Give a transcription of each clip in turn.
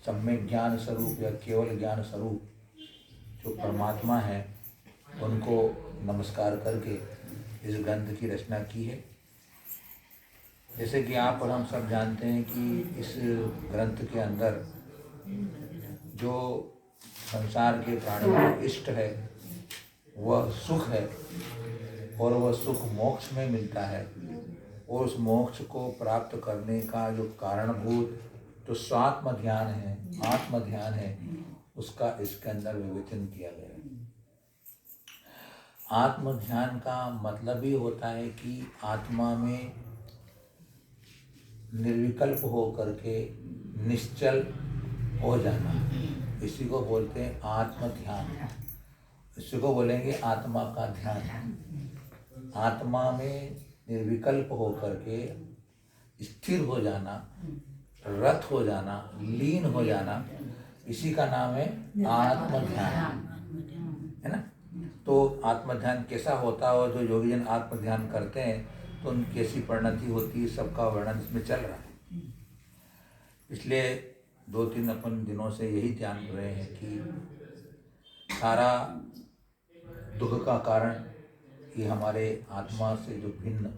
सम्यक ज्ञान स्वरूप या केवल ज्ञान स्वरूप जो परमात्मा है उनको नमस्कार करके इस ग्रंथ की रचना की है। जैसे कि आप और हम सब जानते हैं कि इस ग्रंथ के अंदर जो संसार के प्राणियों को इष्ट है वह सुख है और वह सुख मोक्ष में मिलता है और उस मोक्ष को प्राप्त करने का जो कारणभूत जो स्वात्म ध्यान है, आत्म ध्यान है, उसका इसके अंदर विवेचन किया गया है। आत्म ध्यान का मतलब ही होता है कि आत्मा में निर्विकल्प हो करके निश्चल हो जाना, इसी को बोलते हैं आत्म ध्यान। इसी को बोलेंगे आत्मा का ध्यान। आत्मा में निर्विकल्प हो करके स्थिर हो जाना, रत हो जाना, लीन हो जाना, इसी का नाम है आत्म ध्यान, है ना। तो आत्म ध्यान कैसा होता है और जो योगी जन आत्म ध्यान करते हैं तो उनकी कैसी परिणति होती है, सबका वर्णन इसमें चल रहा है। पिछले 2-3 अपन दिनों से यही ध्यान कर रहे हैं कि सारा दुख का कारण ये हमारे आत्मा से जो भिन्न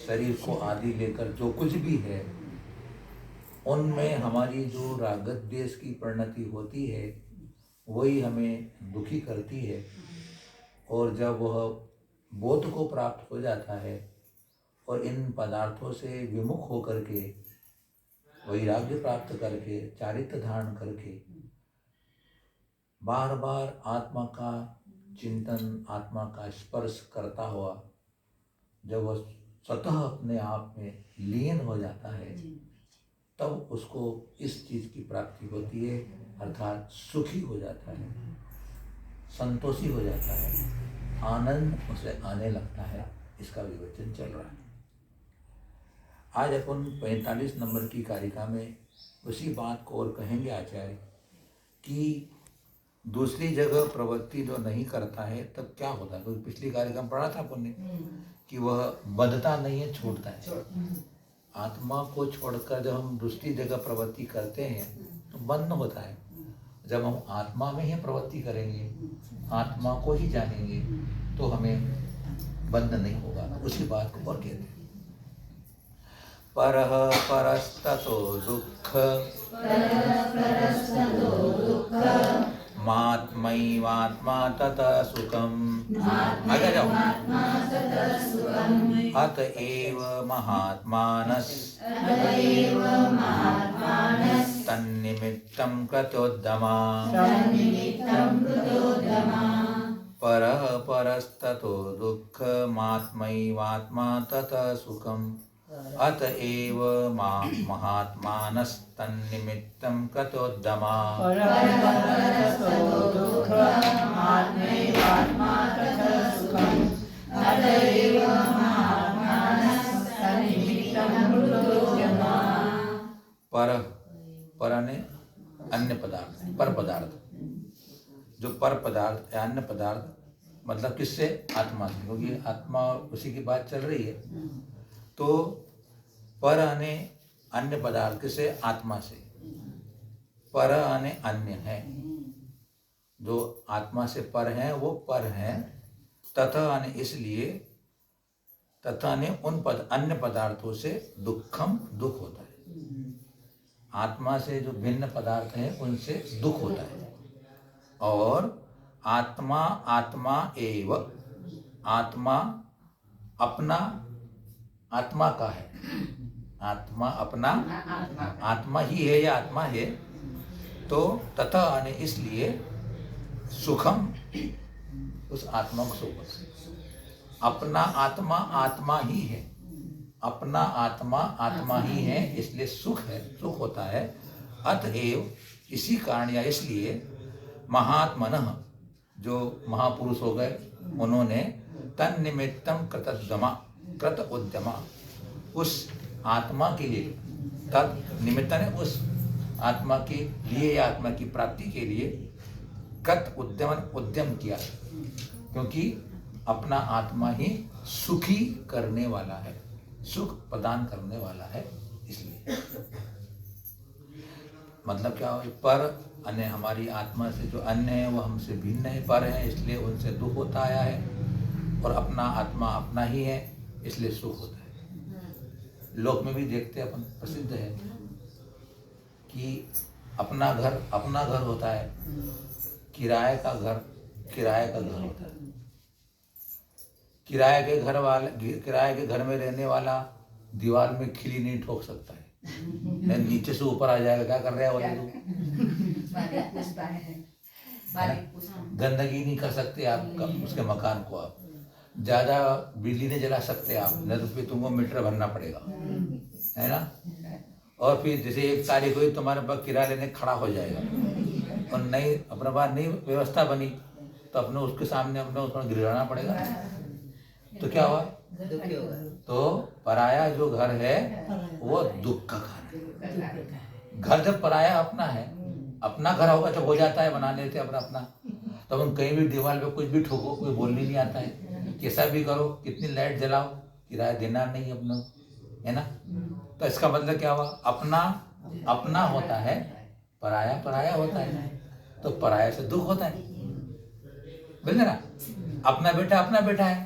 शरीर को आदि लेकर जो कुछ भी है उनमें हमारी जो रागत देश की परिणति होती है वही हमें दुखी करती है। और जब वह बोध को प्राप्त हो जाता है और इन पदार्थों से विमुख होकर के वैराग्य प्राप्त करके चारित्र धारण करके बार बार आत्मा का चिंतन, आत्मा का स्पर्श करता हुआ जब वह स्वतः अपने आप में लीन हो जाता है तब उसको इस चीज़ की प्राप्ति होती है, अर्थात सुखी हो जाता है, संतोषी हो जाता है, आनंद उसे आने लगता है। इसका विवेचन चल रहा है। आज अपन 45 नंबर की कारिका में उसी बात को और कहेंगे आचार्य कि दूसरी जगह प्रवृत्ति जो नहीं करता है तब क्या होता है। क्योंकि पिछली कारिका में पढ़ा था अपन ने कि वह बंधता नहीं है, छोड़ता है। आत्मा को छोड़कर जब हम दूसरी जगह प्रवृत्ति करते हैं तो बंध होता है। जब हम आत्मा में ही प्रवृत्ति करेंगे, आत्मा को ही जानेंगे तो हमें बंध नहीं होगा। उसी बात को और कहते हैं परः परस्ततो दुःख मात्मैवात्मा ततः सुखम्। आगे जाओ। अत एव महात्मानस् तन्निमित्तं कृतोद्यमा। परः परस्ततो दुःखमात्मैवात्मा ततः सुखम्। अत एव महात्मानस्तन्निमित्तं कृतोद्यमा। पर ने अन्य पदार्थ, पर पदार्थ, जो पर पदार्थ या अन्य पदार्थ मतलब किससे, आत्मा से, क्योंकि आत्मा उसी की बात चल रही है। तो पर आने अन्य पदार्थ से, आत्मा से, पर आने अन्य है, जो आत्मा से पर हैं वो पर हैं। तथा आने इसलिए, तथा ने उन अन्य पदार्थों से दुखम दुख होता है। आत्मा से जो भिन्न पदार्थ हैं उनसे दुख होता है। और आत्मा आत्मा एव, आत्मा अपना आत्मा का है, आत्मा अपना आत्मा ही है या आत्मा है। तो तथा आने इसलिए सुखम, उस आत्मा को सुख होता है। अपना आत्मा आत्मा ही है, अपना आत्मा आत्मा ही है, इसलिए सुख है, सुख होता है। अतएव इसी कारण या इसलिए महात्मनः, जो महापुरुष हो गए, उन्होंने तन्निमित्तम कृत उद्यमा, उस आत्मा के लिए, तद निमित्त ने उस आत्मा के लिए या आत्मा की प्राप्ति के लिए कृत उद्यम किया, क्योंकि अपना आत्मा ही सुखी करने वाला है, सुख प्रदान करने वाला है। इसलिए मतलब क्या हो, पर अन्य हमारी आत्मा से जो अन्य है वो हमसे भिन्न है, पर है, इसलिए उनसे दुख होता आया है। और अपना आत्मा अपना ही है, इसलिए सुख होता है। लोक में भी देखते अपन, प्रसिद्ध है कि अपना घर होता है, किराए का घर होता है। किराए के घर में रहने वाला दीवार में खिली नहीं ठोक सकता है, नहीं नीचे से ऊपर आ जाएगा, क्या कर रहा है बोले तू। गंदगी नहीं कर सकते आप उसके मकान को, आप ज्यादा बिजली नहीं जला सकते आप, नहीं तो फिर तुमको मीटर भरना पड़ेगा, है ना। और फिर जैसे 1 तारीख हुई तुम्हारे पास किराया लेने खड़ा हो जाएगा, और नहीं अपने पास नहीं व्यवस्था बनी तो अपने उसके सामने अपने उसको गिराना पड़ेगा, तो क्या हुआ, तो पराया जो घर है वो दुख का घर है। घर जब पराया अपना है, अपना घर होगा जब हो जाता है, बना लेते अपना, तब हम कहीं भी दीवार पे कुछ भी ठोको, कोई बोलने नहीं आता है, कैसा भी करो, कितनी लाइट जलाओ, किराया देना नहीं अपना, है ना। तो इसका मतलब क्या हुआ, अपना होता है, पराया होता है, तो पराया से दुख होता है, बोल ना। अपना बेटा है,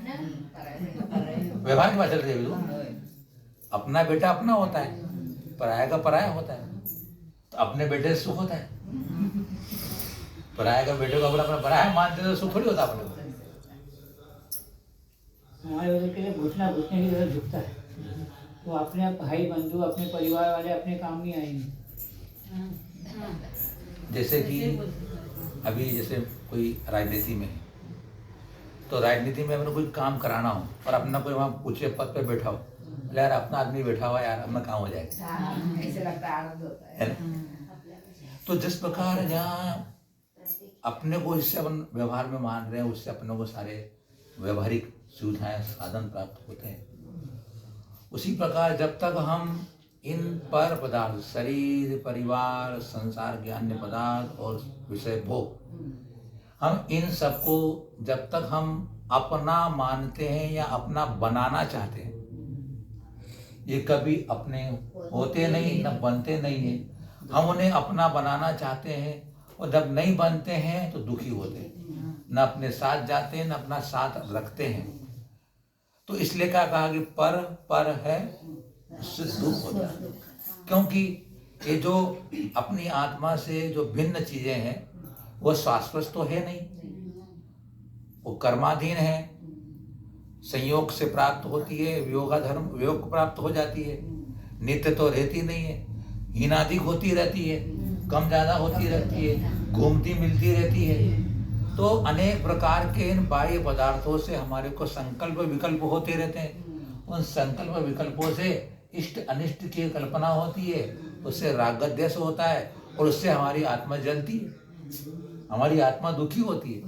व्यवहार की बात चल रही है, अपना बेटा अपना होता है, पराया का पराया होता है, तो अपने बेटे से सुख होता है। पराया का बेटे को अपना पराया मानते तो सुख थोड़ी होता अपने को। हमारे वजह के लिए घुटने की तरह झुकता है, तो अपने भाई बंधु अपने परिवार वाले अपने काम नहीं आएंगे। जैसे कि अभी जैसे कोई राजनीति में है, तो राजनीति में अपने कोई काम कराना हो और अपना कोई वहाँ ऊंचे पद पे बैठा हो, यार अपना आदमी बैठा हुआ यार, अपना काम हो जाएगा, ऐसे लगता है ना। तो जिस प्रकार यहाँ अपने को जिससे अपन व्यवहार में मान रहे हैं, उससे अपने को सारे व्यवहारिक सुविधाएं साधन प्राप्त होते हैं, उसी प्रकार जब तक हम इन पर पदार्थ, शरीर, परिवार, संसार के अन्य पदार्थ और विषय भोग, हम इन सबको जब तक हम अपना मानते हैं या अपना बनाना चाहते हैं, ये कभी अपने होते नहीं, न बनते नहीं है। हम उन्हें अपना बनाना चाहते हैं, और जब नहीं बनते हैं तो दुखी होते हैं, न अपने साथ जाते हैं, न अपना साथ रखते हैं। तो इसलिए क्या कहा कि पर है, उससे दुख होता है, क्योंकि ये जो अपनी आत्मा से जो भिन्न चीजें हैं वो शाश्वत तो है नहीं, वो कर्माधीन है, संयोग से प्राप्त होती है, वियोग प्राप्त हो जाती है, नित्य तो रहती नहीं है, हीनाधिक होती रहती है, कम ज्यादा होती रहती है, घूमती मिलती रहती है। तो अनेक प्रकार के इन बाह्य पदार्थों से हमारे को संकल्प विकल्प होते रहते हैं, उन संकल्प विकल्पों से इष्ट अनिष्ट की कल्पना होती है, उससे राग द्वेष होता है, और उससे हमारी आत्मा जलती है, हमारी आत्मा दुखी होती है।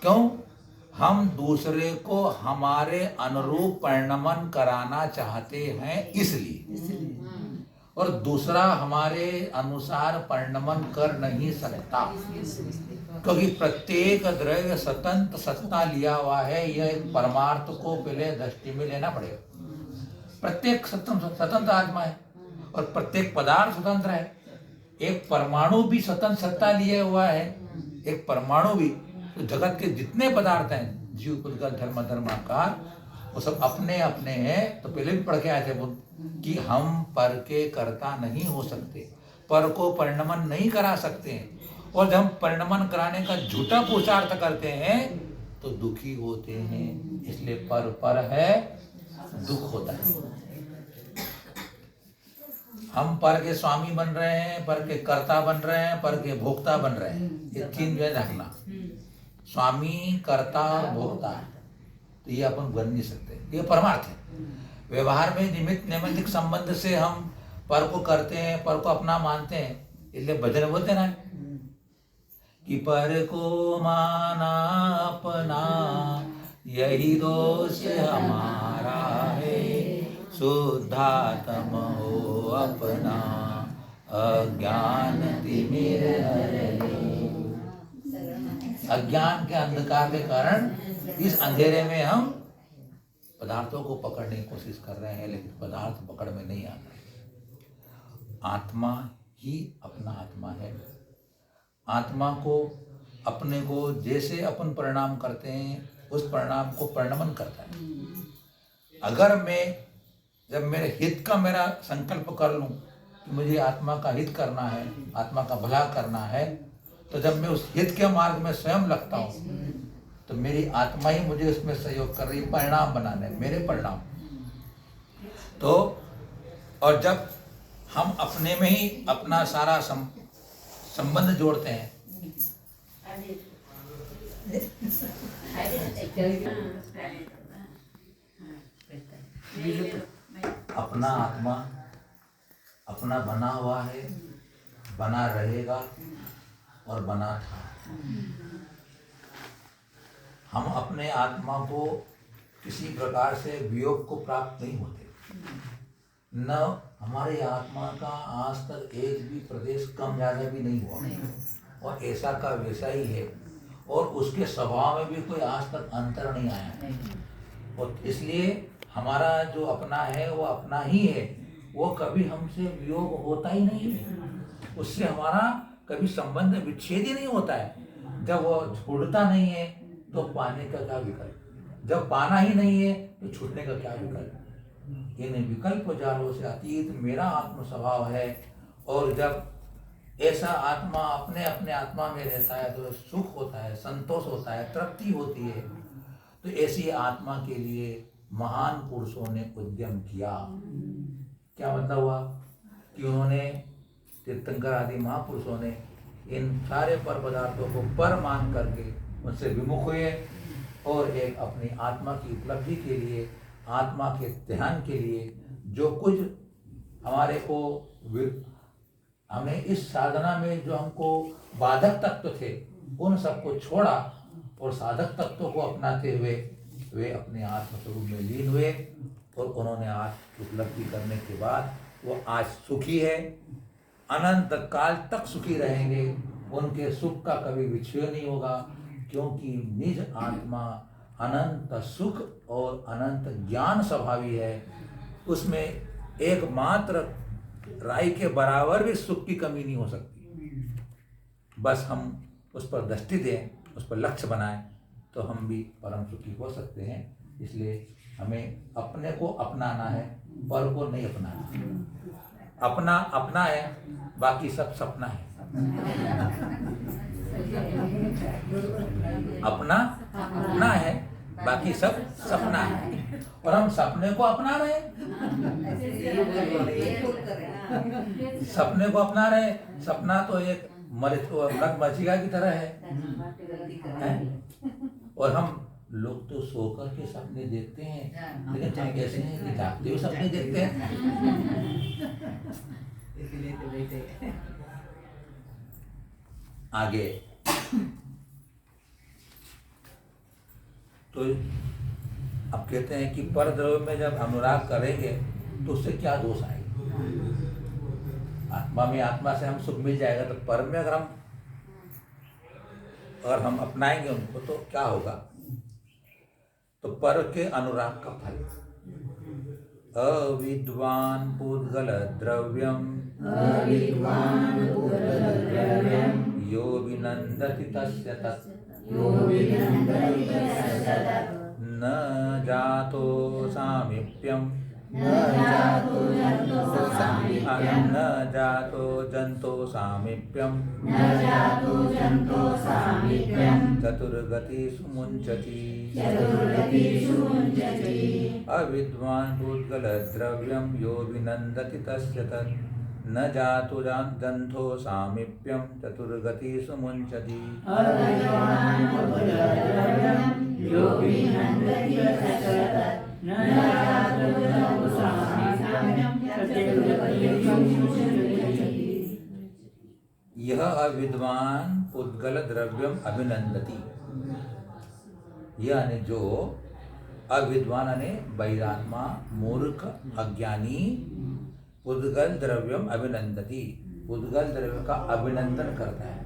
क्यों? हम दूसरे को हमारे अनुरूप परिणमन कराना चाहते हैं इसलिए, और दूसरा हमारे अनुसार परिणमन कर नहीं सकता, क्योंकि प्रत्येक द्रव्य स्वतंत्र सत्ता लिया हुआ है। यह एक परमार्थ को पहले दृष्टि में लेना पड़ेगा। प्रत्येक स्वतंत्र आत्मा है, और प्रत्येक पदार्थ स्वतंत्र है। एक परमाणु भी स्वतंत्र सत्ता लिए हुआ है, एक परमाणु भी। तो जगत के जितने पदार्थ हैं, जीव, पुद्गल, धर्माकार, वो सब अपने अपने हैं। तो पहले भी पढ़ के आए थे कि हम पर के कर्ता नहीं हो सकते, पर को परिणमन नहीं करा सकते हैं, और जब हम परिणमन कराने का झूठा पुरुषार्थ करते हैं तो दुखी होते हैं। इसलिए पर है, दुख होता है। हम पर के स्वामी बन रहे हैं, पर के कर्ता बन रहे हैं, पर के भोक्ता बन रहे हैं। ये 3 जो है रखना, स्वामी, कर्ता, भोक्ता, तो ये अपन बन नहीं सकते, ये परमार्थ है। व्यवहार में निमित्त नैमित्तिक संबंध से हम पर को करते हैं, पर को अपना मानते हैं, इसलिए भजन बोलते ना कि पर को माना अपना, यही दोष हमारा है, शुद्धात्म हो अपना, अज्ञान तिमिर हरे। अज्ञान के अंधकार के कारण इस अंधेरे में हम पदार्थों को पकड़ने की कोशिश कर रहे हैं, लेकिन पदार्थ पकड़ में नहीं आ रहे। आत्मा ही अपना आत्मा है। आत्मा को अपने को जैसे अपन परिणाम करते हैं उस परिणाम को परिणमन करता है। अगर मैं जब मेरे हित का मेरा संकल्प कर लूं कि मुझे आत्मा का हित करना है, आत्मा का भला करना है, तो जब मैं उस हित के मार्ग में स्वयं लगता हूँ तो मेरी आत्मा ही मुझे उसमें सहयोग कर रही, परिणाम बनाने, मेरे परिणाम। तो और जब हम अपने में ही अपना सारा संबंध जोड़ते हैं, अपना आत्मा अपना बना हुआ है, बना रहेगा और बना था। हम अपने आत्मा को किसी प्रकार से वियोग को प्राप्त नहीं होते, न हमारे आत्मा का आज तक एक भी प्रदेश कम ज़्यादा भी नहीं हुआ और ऐसा का वैसा ही है, और उसके स्वभाव में भी कोई आज तक अंतर नहीं आया है। और इसलिए हमारा जो अपना है वो अपना ही है, वो कभी हमसे वियोग होता ही नहीं है, उससे हमारा कभी संबंध विच्छेद ही नहीं होता है। जब वो छोड़ता नहीं है तो पाने का क्या विकल्प, जब पाना ही नहीं है तो छूटने का क्या विकल्प। इन विकल्प जालों से अतीत मेरा आत्म स्वभाव है, और जब ऐसा आत्मा अपने अपने आत्मा में रहता है तो सुख होता है, संतोष होता है, तृप्ति होती है। तो ऐसी आत्मा के लिए महान पुरुषों ने उद्यम किया। क्या मतलब हुआ कि उन्होंने, तीर्थंकर आदि महापुरुषों ने इन सारे पर पदार्थों को पर मान करके उनसे विमुख हुए और एक अपनी आत्मा की उपलब्धि के लिए, आत्मा के ध्यान के लिए जो कुछ हमारे को, हमने इस साधना में जो हमको बाधक तत्व थे उन सबको छोड़ा और साधक तत्व को अपनाते हुए वे अपने आत्मस्वरूप में लीन हुए, और उन्होंने आज उपलब्धि करने के बाद वो आज सुखी है, अनंत काल तक सुखी रहेंगे, उनके सुख का कभी विच्छेद नहीं होगा, क्योंकि निज आत्मा अनंत सुख और अनंत ज्ञान स्वभावी है। उसमें एकमात्र राई के बराबर भी सुख की कमी नहीं हो सकती। बस हम उस पर दृष्टि दें, उस पर लक्ष्य बनाएं तो हम भी परम सुखी हो सकते हैं। इसलिए हमें अपने को अपनाना है, पर को नहीं अपनाना। अपना अपना है, बाकी सब सपना है। अपना अपना है, बाकी सब सपना है, और हम सपने को अपना रहे, सपने को अपना रहे। सपना तो एक मरीचिका की तरह है, और हम लोग तो सोकर के सपने देखते हैं, लेकिन हम कैसे हैं कि जागते हुए सपने देखते हैं। आगे तो अब कहते हैं कि पर द्रव्य में जब अनुराग करेंगे तो उससे क्या दोष आएगा। आत्मा में, आत्मा से हम सुख मिल जाएगा, तो पर में अगर हम अपनाएंगे उनको तो क्या होगा। तो पर के अनुराग का फल, अविद्वान पुद्गल द्रव्यम यो विनंदति तस्य तत् न जातो सामीप्यम न जातो जंतो सामीप्यम चतुर्गतिषु मुञ्चति अविद्वान् पुद्गल द्रव्यं यो विनन्दति तस्य तत् न जातो जंतो सामीप्यम चतुर्गतिषु मुञ्चति। यह अविद्वान पुद्गल द्रव्यम अभिनंदति, यानी जो अविद्वान यानी बैरात्मा, मूर्ख, अज्ञानी, पुद्गल द्रव्यम अभिनंदति, पुद्गल द्रव्य का अभिनंदन करता है।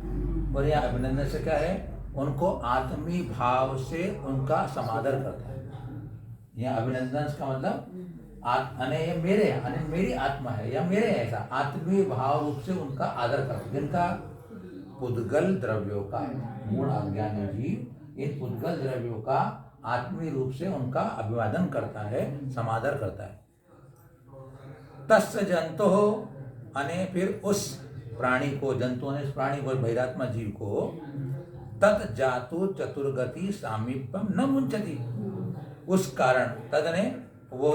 और यह अभिनंदन से क्या है, उनको आत्मी भाव से उनका समादर करता है। यह अभिनंदन का मतलब ये मेरे मेरी आत्मा है या मेरे ऐसा आत्मीय भाव रूप से उनका आदर करते, जिनका पुद्गल द्रव्यों का मूल अज्ञानी जीव इन पुद्गल द्रव्यों का आत्मीय रूप से उनका अभिवादन करता है, समादर करता है। तस्य जंतु हो अने फिर उस प्राणी को, जंतुओं ने इस प्राणी को, बहिरात्मा जीव को, तत् जातु चतुर्गति सामीप्यम न मुंचति, उस कारण तद ने वो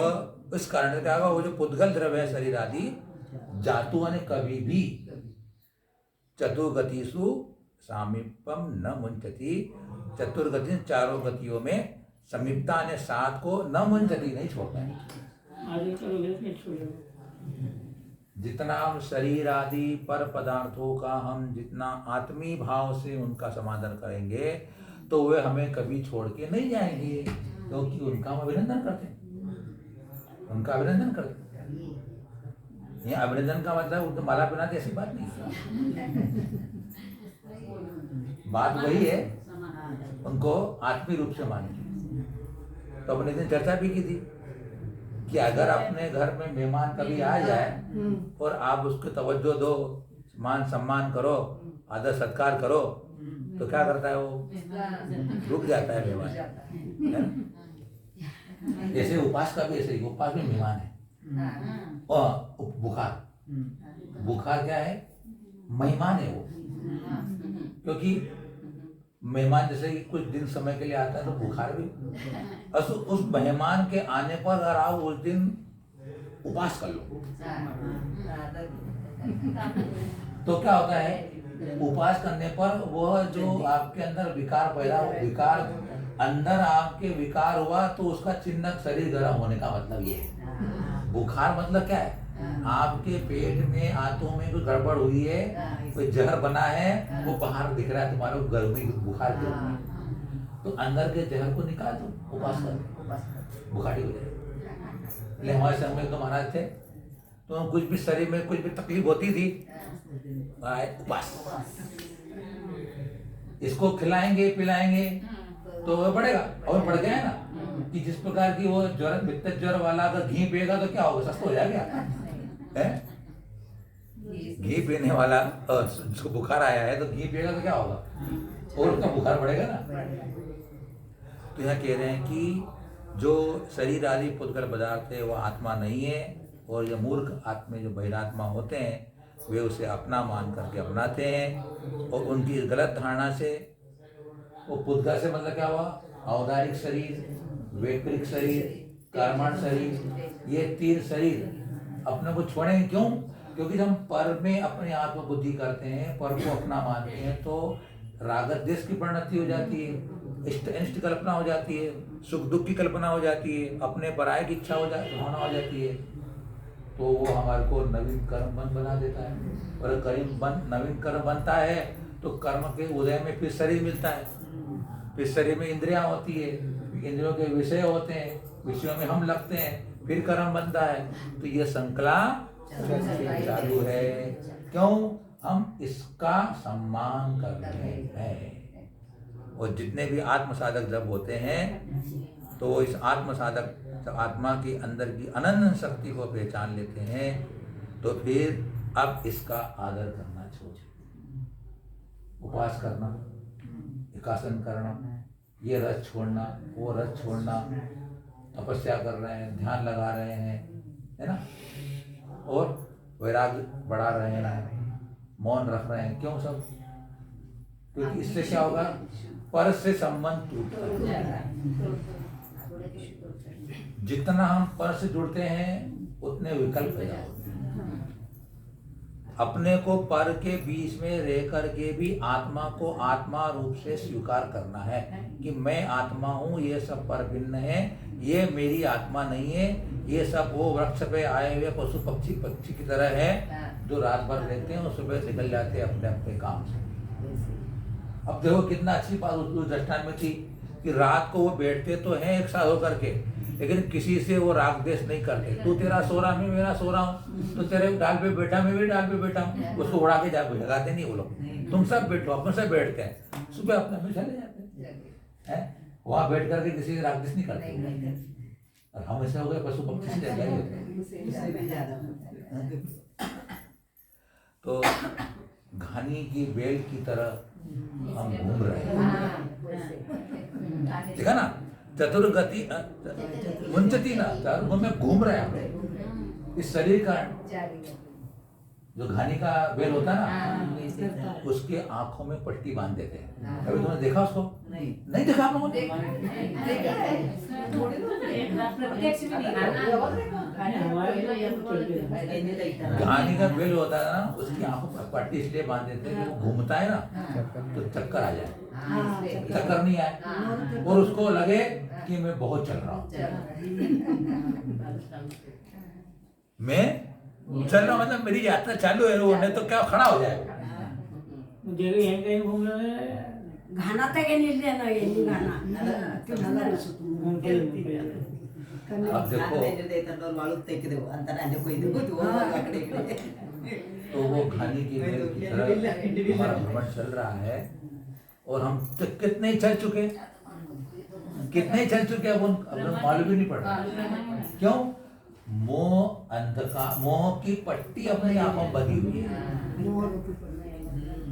उस कारण से क्या होगा, वो जो पुद्गल द्रव्य है शरीर आदि, जातु ने कभी भी चतुर्गतिषु सामीप्यम न मुंचति, चतुर्गति चारों गतियों में समीपता ने साथ को न मुंचति नहीं छोड़ता है। जितना हम शरीर आदि पर पदार्थों का हम जितना आत्मीय भाव से उनका समादर करेंगे तो वे हमें कभी छोड़ के नहीं जाएंगे, क्योंकि उनका हम अभिनंदन करते हैं, उनका अभिनंदन करते हैं। ये अभिनंदन का मतलब माला पहनाते ऐसी बात नहीं, बात वही है, उनको आत्मीय रूप से मानिए। तो अपने दिन चर्चा भी की थी कि अगर अपने घर में मेहमान कभी आ जाए और आप उसको तवज्जो दो, मान सम्मान करो, आदर सत्कार करो, तो क्या करता है वो, रुक जाता है मेहमान। जैसे उपास का भी ऐसे ही, उपास में मेहमान है। और बुखार क्या है, मेहमान है वो, क्योंकि मेहमान जैसे कि कुछ दिन समय के लिए आता है तो बुखार भी, उस मेहमान के आने पर अगर आप उस दिन उपास कर लो तो क्या होता है, उपास करने पर वह जो आपके अंदर विकार पैदा हो, विकार अंदर आपके विकार हुआ तो उसका चिन्ह शरीर गर्म होने का मतलब ये है। बुखार मतलब क्या है, आपके पेट में आंतों में कोई गड़बड़ हुई है, कोई जहर बना है, वो बाहर दिख रहा है तुम्हारे गर्मी बुखार के रूप, तो अंदर के जहर को निकाल दो, उपास कर, बुखार हो जाए। हमारे संग में तो महाराज थे, तो कुछ भी शरीर में कुछ भी तकलीफ होती थी, उपास, इसको खिलाएंगे पिलाएंगे तो वह बढ़ेगा, और बढ़ गया है ना कि जिस प्रकार की वो ज्वर, पित्त ज्वर वाला अगर घी पिएगा तो क्या होगा, सस्ता हो जाएगा है? घी पीने वाला जिसको बुखार आया है तो घी पिएगा तो क्या होगा, और उसका बुखार बढ़ेगा ना। तो यहाँ कह रहे हैं कि जो शरीर आदि पुद्गल पदार्थ है वो आत्मा नहीं है, और ये मूर्ख आत्मा जो बहिरात्मा होते हैं वे उसे अपना मान करके अपनाते हैं, और उनकी गलत धारणा से वो पुद्गल से मतलब क्या हुआ, औदारिक शरीर, वैकृतिक शरीर, कर्मण शरीर, ये तीन शरीर अपने को छोड़ेंगे। क्यों? क्योंकि जब हम पर में अपने आत्म बुद्धि करते हैं, पर को अपना मानते हैं, तो राग द्वेष की परिणति हो जाती है, इष्ट अनिष्ट कल्पना हो जाती है, सुख दुख की कल्पना हो जाती है, अपने पराये की इच्छा होना हो जाती है, तो वो हमारे को नवीन कर्म बंध बना देता है। और नवीन कर्म बनता है तो कर्म के उदय में फिर शरीर मिलता है, फिर शरीर में इंद्रियां होती है, इंद्रियों के विषय होते हैं, विषयों में हम लगते हैं, फिर कर्म बनता है, तो ये श्रृंखला चालू है। क्यों? हम इसका सम्मान कर रहे हैं। और जितने भी आत्म साधक जब होते हैं तो इस आत्म साधक आत्मा के अंदर की अनंत शक्ति को पहचान लेते हैं, तो फिर अब इसका आदर करना छोड़, उपास करना, एकासन करना, ये रस छोड़ना, वो रस छोड़ना, तपस्या कर रहे हैं, ध्यान लगा रहे हैं, है ना, और वैराग्य बढ़ा रहे हैं, मौन रख रहे हैं। क्यों सब? क्योंकि इससे क्या होगा, पर से संबंध टूटता है। जितना हम पर से जुड़ते हैं उतने विकल्प पैदा होते हैं। अपने को पर के बीच में रह करके भी आत्मा को आत्मा रूप से स्वीकार करना है कि मैं आत्मा हूँ, ये सब पर भिन्न है, ये मेरी आत्मा नहीं है, ये सब वो वृक्ष पे आए हुए पशु पक्षी की तरह है जो रात भर रहते हैं और सुबह निकल जाते हैं अपने अपने काम से। अब देखो कितना अच्छी बात उस दृष्टांत में थी कि रात को वो बैठते तो हैं एक साथ होकर के, लेकिन किसी से वो राग द्वेष नहीं करते। तू तेरा सो रहा, मैं मेरा सो रहा हूँ, तो तेरे डाल पे बैठा, मैं भी डाल पे बैठा हूँ, उसको उड़ा के जाके लगाते नहीं वो लोग। तुम सब बैठो, अपने सब बैठते हैं, सुबह अपने में चले जाते हैं, वहां बैठ करके किसी से राग द्वेष नहीं करते। और हम ऐसे हो गए पशु पक्षी से गए होते हैं। तो घानी की बेल की तरह हम घूम रहे हैं। देखा ना, चतुर्गति मुंचती ना, चारों में घूम रहे हैं हम। इस शरीर का जो घानी का बेल होता है ना, उसके आंखों में पट्टी बांध देते हैं। कभी तुमने देखा उसको? नहीं देखा आप लोगों ने? घानी का बेल होता है ना, उसकी आंखों पर पट्टी इसलिए बांध देते हैं कि वो घूमता है ना तो चक्कर आ जाए। चक्कर नहीं आए और उसको लगे कि मैं बहुत चल रहा हूँ। मैं चल रहा मतलब मेरी यात्रा चालू है, वो नहीं तो क्या खड़ा हो जाएगा। जगह यहीं कहीं घूम रहे हैं। घाना तक नहीं लेना ये नहीं घाना अब देखो तो वो घानी की बेल की तरह हमारा भ्रमण चल रहा है और हम कितने चल चुके हैं वो मालूम ही नहीं पड़ रहा। क्यों? मोह अंधकार, मोह की पट्टी अपनी आंखों में बंधी हुई है।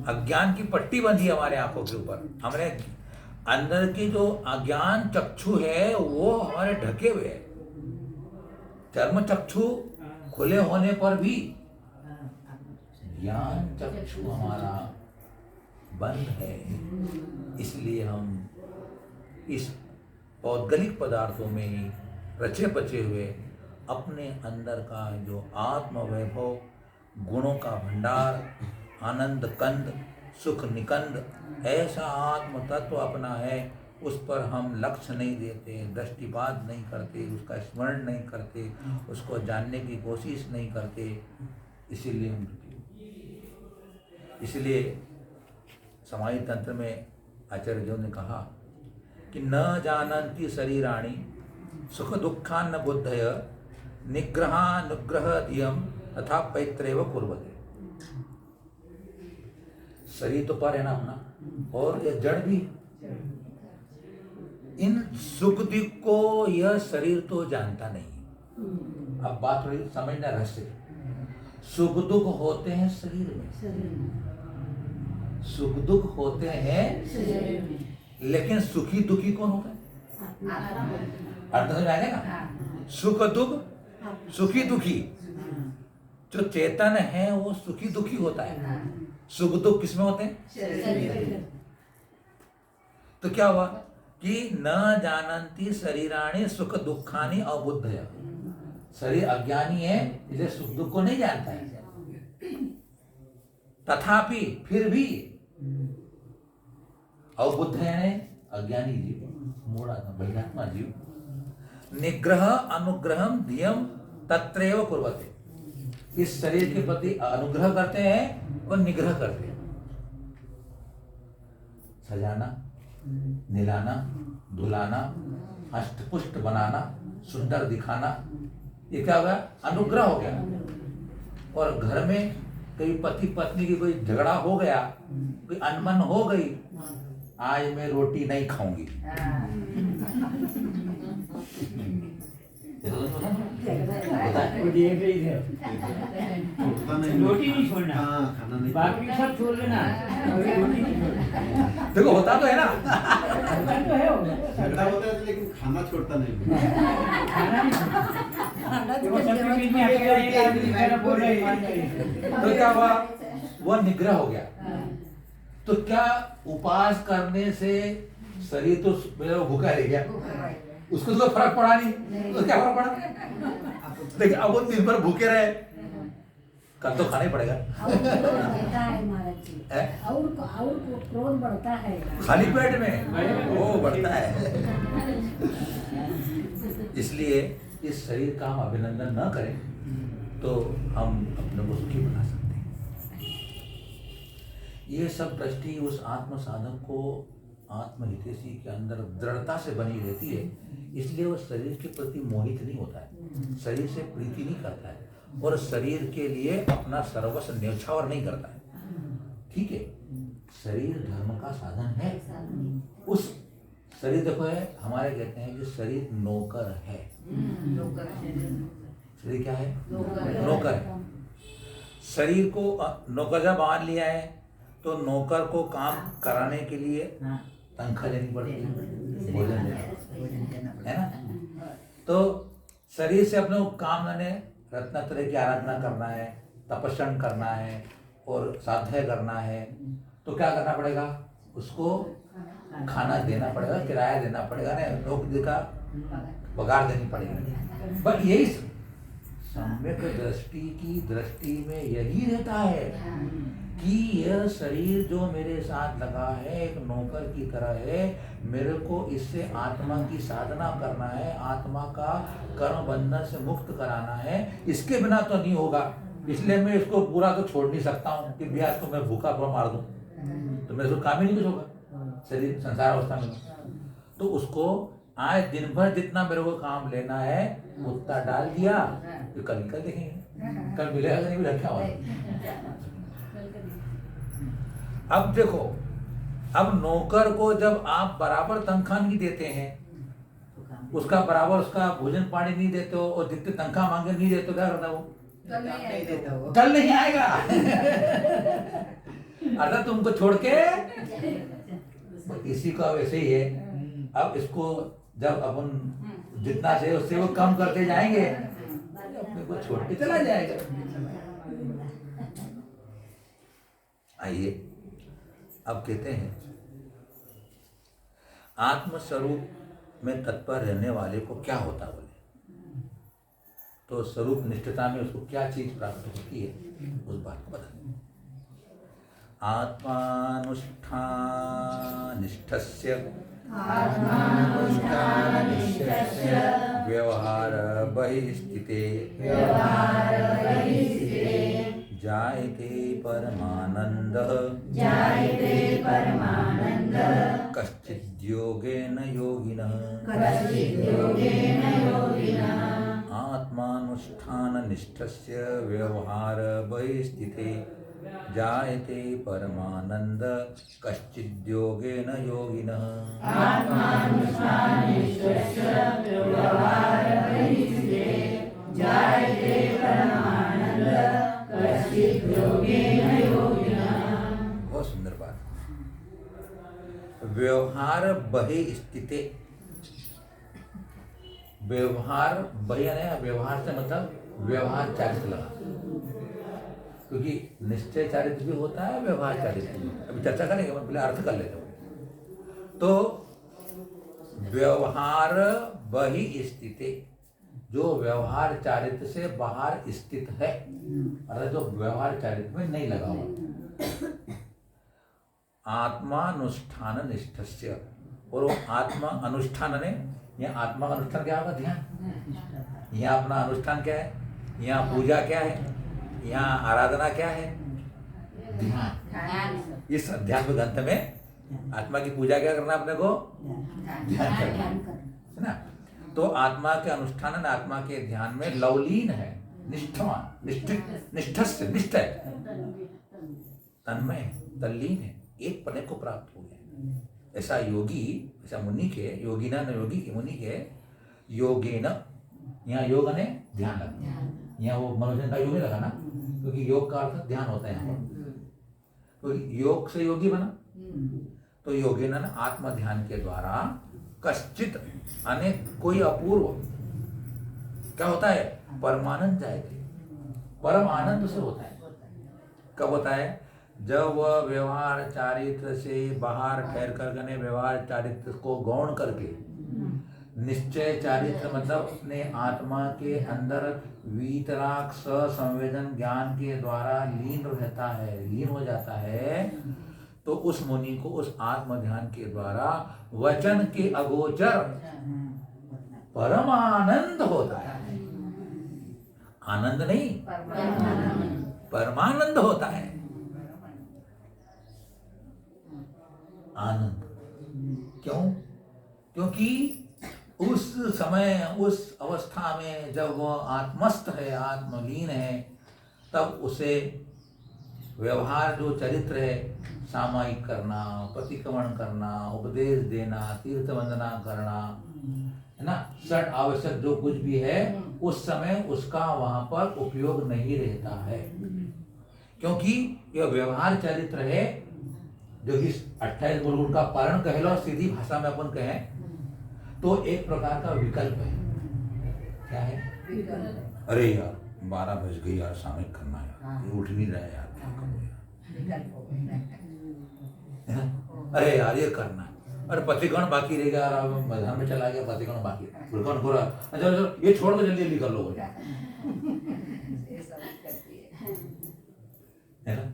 अज्ञान की पट्टी बंधी है हमारे आंखों के ऊपर। हमारे अंदर की जो अज्ञान चक्षु है वो हमारे ढके हुए है। चर्म चक्षु खुले होने पर भी ज्ञान चक्षु हमारा बंद है। इसलिए हम इस पौद्गलिक पदार्थों में ही रचे बचे हुए अपने अंदर का जो आत्म वैभव, गुणों का भंडार, आनंद कंद, सुख निकंद, ऐसा आत्म तत्व अपना है, उस पर हम लक्ष्य नहीं देते, दृष्टिपात नहीं करते, उसका स्मरण नहीं करते, उसको जानने की कोशिश नहीं करते। इसीलिए हम इसलिए समाधि तंत्र में आचार्य देव ने कहा कि न जानन्ति शरीराणि सुख दुखान न बुद्धय निग्रहानुग्रह धियम तथा पैत्रेव कुर्वते। शरीर तो पर है ना अपना, और यह जड़ भी। इन सुख दुख को यह शरीर तो जानता नहीं। अब बात थोड़ी समझना रहस्य। सुख दुख होते हैं शरीर में, सुख दुख होते हैं, लेकिन सुखी दुखी कौन होता है? अर्थ समझ आएगा ना? सुख दुख, सुखी दुखी। जो चेतन है वो सुखी दुखी होता है। सुख दुख किसमें होते हैं? तो क्या हुआ कि न जानन्ति शरीराणि सुख दुखानि अबुद्धय। शरीर अज्ञानी है इसलिए सुख दुख को नहीं जानता है। तथापि फिर भी अबुद्ध है अज्ञानी जीव, मूढ़ बहिरात्मा जीव, निग्रह अनुग्रहम धियम तत्रैव कुर्वते। इस शरीर के प्रति अनुग्रह करते हैं और निग्रह करते हैं। सजाना, निलाना, धुलाना, अष्टपुष्ट बनाना, सुंदर दिखाना, ये क्या हो गया? अनुग्रह हो गया। और घर में कभी पति पत्नी की कोई झगड़ा हो गया, कोई अनबन हो गई, आज मैं रोटी नहीं खाऊंगी, रोटी नहीं छोड़ना, बाकी सब छोड़ लेना, रोटी नहीं छोड़ना। देखो होता तो है ना, तो है झगड़ा होता है लेकिन खाना छोड़ता नहीं। खाना नहीं छोड़ना। वो सबके बीच में अकेला एक आदमी खाना बोल रहा है। तो क्या हुआ? वह निग्रह हो गया। तो क्या उपास करने से शरीर तो मेरा भूखा रह गया, उसको तो फर्क पड़ा नहीं, तो क्या फर्क पड़ा? लेकिन अब वो दिन भर भूखे रहे, कल तो खाना ही पड़ेगा। और क्रोध बढ़ता है खाली पेट में वो बढ़ता है। इसलिए इस शरीर का हम अभिनंदन न करें तो हम अपने को सुखी बना सकते हैं। ये सब दृष्टि उस आत्म साधक को आत्महितैषी के अंदर दृढ़ता से बनी रहती है। इसलिए वो शरीर के प्रति मोहित नहीं होता है, शरीर से प्रीति नहीं करता है, और शरीर के लिए अपना सर्वस्व न्यौछावर नहीं करता है। ठीक है, शरीर धर्म का साधन है। उस शरीर देखो है, हमारे कहते हैं कि शरीर नौकर है। शरीर क्या है? नौकर है। शरीर को नौकर जब मान लिया है तो नौकर को काम कराने के लिए तनख्वाह देनी पड़ती है, भोजन देना है ना। तो शरीर से अपने को काम लेने रत्नत्रय की आराधना करना है, तपस्या करना है और साध्य करना है, तो क्या करना पड़ेगा? उसको खाना देना पड़ेगा, किराया देना पड़ेगा, ना नौकरी का पगार देनी पड़ेगी। बस यही सम्यक दृष्टि की दृष्टि में यही रहता है कि यह शरीर जो मेरे साथ लगा है एक नौकर की तरह है, मेरे को इससे आत्मा की साधना करना है, आत्मा का कर्म बंधन से मुक्त कराना है, इसके बिना तो नहीं होगा। इसलिए मैं इसको पूरा तो छोड़ नहीं सकता हूँ कि भैया इसको मैं भूखा पूरा मार दूँ, तो मेरे को काम ही नहीं कुछ होगा शरीर संसार अवस्था में। तो उसको आज दिन भर जितना मेरे को काम लेना है उतना डाल दिया, तो कल निकल देखेंगे, कल मिलेगा नहीं मिलेगा क्या होगा। अब देखो, अब नौकर को जब आप बराबर तनख्वाह नहीं देते हैं, उसका बराबर उसका भोजन पानी नहीं देते हो और जितने तनख्वाह मांगे नहीं देते हो, क्या करता वो? कल नहीं आएगा। अर्थात तुमको छोड़ के इसी का वैसे ही है। अब इसको जब अपन जितना चाहिए उससे वो कम करते जाएंगे, अपने को छोड़ के चला जाएगा। आइए अब कहते हैं आत्मस्वरूप में तत्पर रहने वाले को क्या होता बोले, तो स्वरूप निष्ठता में उसको क्या चीज प्राप्त होती है, उस बात को बता। आत्मानुष्ठानिष्ठस्य व्यवहार बहिस्थिते जायते परमानंदः कश्चिद्योगेन योगिनः आत्मानुष्ठाननिष्ठस्य व्यवहार बहिस्थिते जायते परमानंद कश्चिद्योगेन योगिनः बहुत सुंदर बात। व्यवहार बहि स्थिते, व्यवहार बहि है, व्यवहार से मतलब व्यवहार चारित्र लगा, क्योंकि निश्चय चारित्र भी होता है, व्यवहार चारित्र भी। अभी चर्चा करेंगे, पहले अर्थ कर लेते हैं। तो व्यवहार बहि स्थिते, जो व्यवहार चारित्र से बाहर स्थित है, अर्थात जो व्यवहार चारित्र में नहीं लगा हुआ। आत्मानुष्ठान निष्ठस्य, और वो आत्मा अनुष्ठान ने, यहाँ आत्मा का अनुष्ठान क्या होगा? ध्यान। यहाँ अपना अनुष्ठान क्या है? यहाँ पूजा क्या है? यहाँ आराधना क्या है? ध्यान। इस अध्यात्म ग्रंथ में आत्मा की पूजा क्या करना अपने को? ध्यान करना है ना। तो आत्मा के अनुष्ठान ने आत्मा के ध्यान में लवलीन है, निष्ठवान, निष्ठस्य, निष्ठ है, तन्मय है, तल्लीन है, एक पने को प्राप्त हो गया। ऐसा योगी, ऐसा मुनि के, योगिना न योगी के, मुनि के योगेन, यहाँ योग ने ध्यान लगा, यहाँ वो मनोजन का योग नहीं लगा ना, क्योंकि योग का अर्थ ध्यान होता है यहाँ पर। तो योग से योगी बना, तो योगेन आत्म ध्यान के द्वारा कश्चित अनेक कोई अपूर्व क्या होता है? परमानंद जाएगी, परम आनंद से होता है। कब होता है? जब वह व्यवहार चारित्र से बाहर ठहर कर व्यवहार चारित्र को गौण करके निश्चय चारित्र मतलब अपने आत्मा के अंदर वीतराग संवेदन ज्ञान के द्वारा लीन रहता है, लीन हो जाता है, तो उस मुनि को उस आत्म ध्यान के द्वारा वचन के अगोचर परम आनंद होता है। आनंद नहीं, परमानंद होता है। आनंद क्यों? क्योंकि उस समय, उस अवस्था में जब वह आत्मस्थ है, आत्मलीन है, तब उसे व्यवहार जो चरित्र है सामायिक करना, प्रतिक्रमण करना, उपदेश देना, तीर्थ वंदना करना, है ना, षट आवश्यक जो कुछ भी है उस समय उसका वहां पर उपयोग नहीं रहता है, क्योंकि यह व्यवहार चरित्र है जो कि 28 गुण का पालन कह लो, सीधी भाषा में अपन कहें तो एक प्रकार का विकल्प है। क्या है? अरे यार 12 बज गई यार, सामयिक करना यार, ये उठ नहीं रहा यार, क्या करूं यार, है ना? अरे यार ये करना है, अरे पतिगण बाकी रह गया, मैदान में चला गया, पतिगण बाकी, कौन हो रहा, चलो ये छोड़ दो, जल्दी जल्दी कर लो, है ना?